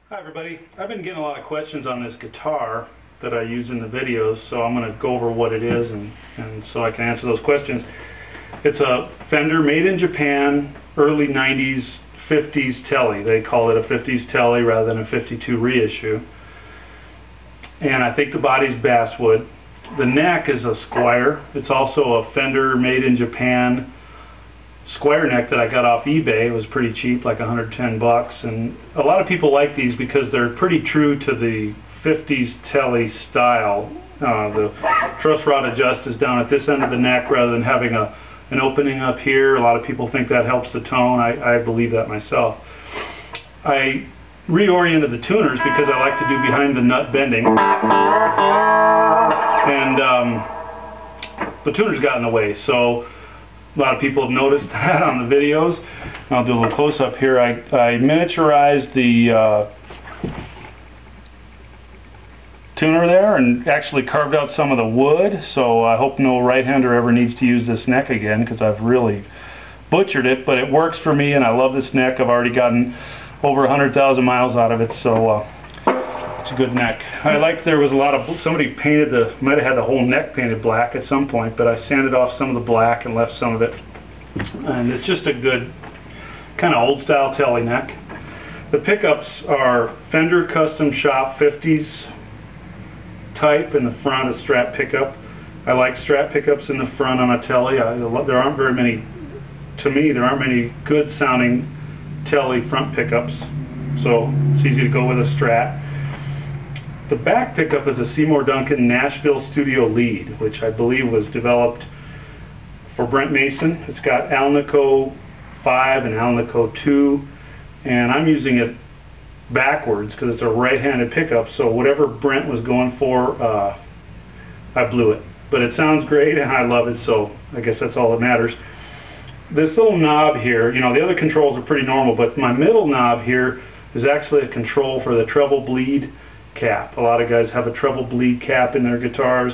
Hi everybody, I've been getting a lot of questions on this guitar that I use in the videos, so I'm going to go over what it is and so I can answer those questions. It's a Fender made in Japan, early 90s, 50s tele. They call it a 50s tele rather than a 52 reissue. And I think the body's basswood. The neck is a Squire. It's also a Fender made in Japan Squire neck that I got off eBay. It was pretty cheap, like 110 bucks, and a lot of people like these because they're pretty true to the 50s tele style. The truss rod adjust is down at this end of the neck rather than having an opening up here. A lot of people think that helps the tone. I believe that myself. I reoriented the tuners because I like to do behind the nut bending, and the tuners got in the way, so a lot of people have noticed that on the videos. I'll do a little close-up here. I miniaturized the tuner there and actually carved out some of the wood, so I hope no right-hander ever needs to use this neck again because I've really butchered it, but it works for me and I love this neck. I've already gotten over 100,000 miles out of it, so it's a good neck. I like there was a lot of, somebody painted might have had the whole neck painted black at some point, but I sanded off some of the black and left some of it. And it's just a good kind of old style tele neck. The pickups are Fender Custom Shop 50s type in the front, a Strat pickup. I like Strat pickups in the front on a tele. There aren't very many, to me, there aren't many good sounding tele front pickups, so it's easy to go with a Strat. The back pickup is a Seymour Duncan Nashville Studio Lead, which I believe was developed for Brent Mason. It's got Alnico 5 and Alnico 2, and I'm using it backwards because it's a right-handed pickup, so whatever Brent was going for, I blew it. But it sounds great and I love it, so I guess that's all that matters. This little knob here, you know, the other controls are pretty normal, but my middle knob here is actually a control for the treble bleed cap. A lot of guys have a treble bleed cap in their guitars.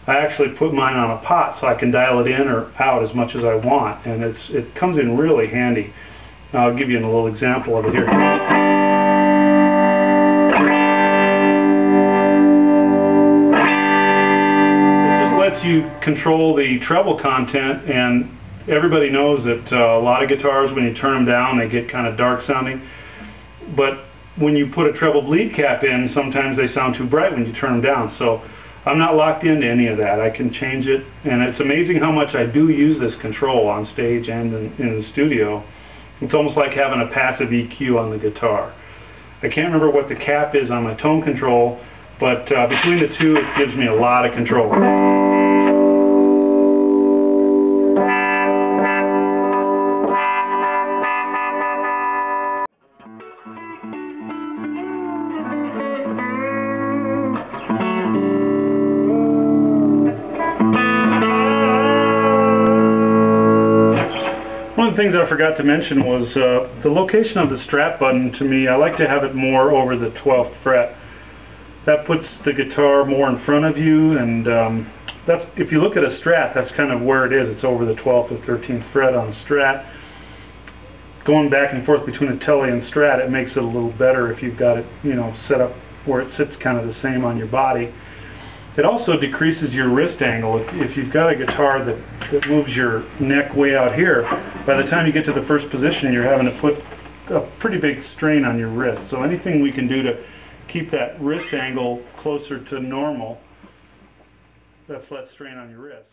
I actually put mine on a pot so I can dial it in or out as much as I want, and it comes in really handy. I'll give you a little example of it here. It just lets you control the treble content, and everybody knows that a lot of guitars, when you turn them down, they get kind of dark sounding, but when you put a treble bleed cap in, sometimes they sound too bright when you turn them down. So I'm not locked into any of that. I can change it, and it's amazing how much I do use this control on stage and in the studio. It's almost like having a passive EQ on the guitar. I can't remember what the cap is on my tone control, but between the two it gives me a lot of control. One of the things I forgot to mention was the location of the Strat button. To me, I like to have it more over the 12th fret. That puts the guitar more in front of you, and that's, if you look at a Strat, that's kind of where it is. It's over the 12th or 13th fret on a Strat. Going back and forth between a tele and Strat, it makes it a little better if you've got it, you know, set up where it sits kind of the same on your body. It also decreases your wrist angle. If you've got a guitar that moves your neck way out here, by the time you get to the first position, you're having to put a pretty big strain on your wrist. So anything we can do to keep that wrist angle closer to normal, that's less strain on your wrist.